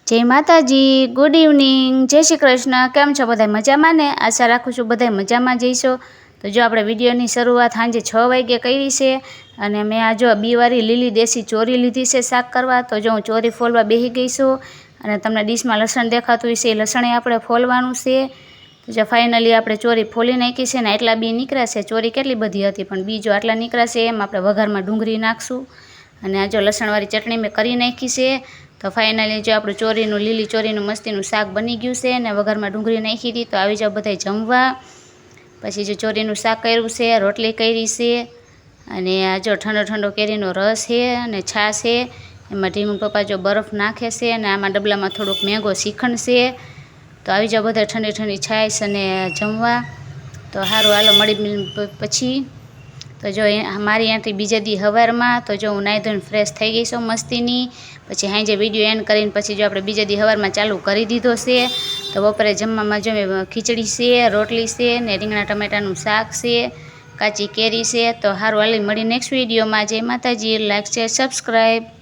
જય માતાજી, good evening, જય શ્રી કૃષ્ણ। કેમ છો બધા? મજામાં ને? આશા રાખું છું બધા મજામાં જઈશો। તો જો આપણે વિડીયોની શરૂઆત સાંજે 6 વાગે કરી છે અને મેં આ જો બીવારી લીલી દેશી ચોરી લીધી છે શાક કરવા। તો જો હું ચોરી ફોલવા બેસી ગઈ છું અને તમને ડીશમાં લસણ દેખાતું હશે, એ લસણે આપણે ફોલવાનું છે। તો જો ફાઇનલી આપણે ચોરી ફોલી નાખી છે ને આટલા બી નીકળ્યા છે। ચોરી કેટલી બધી હતી પણ બીજો આટલા નીકળ્યા છે। એમ આપણે વઘારમાં ડુંગળી નાખશું અને આ જો લસણવાળી ચટણી મેં કરી નાખી છે। તો ફાઇનલી જો આપણું ચોરીનું લીલી ચોરીનું મસ્તીનું શાક બની ગયું છે ને વઘારમાં ડુંગળી નાખી હતી। તો આવી જાઓ બધાય જમવા। પછી જો ચોરીનું શાક કર્યું છે, રોટલી કરી છે અને આ જો ઠંડો ઠંડો કેરીનો રસ છે અને છાશ છે। એમાં ઢીમું પપ્પા જો બરફ નાખે છે અને આમાં ડબલામાં થોડુંક મેંગો શ્રીખંડ છે। તો આવી જાઓ બધા ઠંડી ઠંડી છાશ અને જમવા। તો સારું હાલો મળી પછી। તો જો મારી એન્ટ્રી બીજા દી સવારમાં। તો જો હું નાહી ધોઈને ફ્રેશ થઈ ગઈ છું મસ્તીની। પછી સાંજે વિડીયો એન્ડ કરીને પછી જો આપણે બીજા દી સવારમાં ચાલુ કરી દીધો છે। તો બપોરે જમવામાં જો ખીચડી છે, રોટલી છે ને રીંગણા ટમેટાનું શાક છે, કાચી કેરી છે। તો સારું હાલી મળી નેક્સ્ટ વિડીયોમાં। જય માતાજી, લાઈક શેર સબસ્ક્રાઈબ।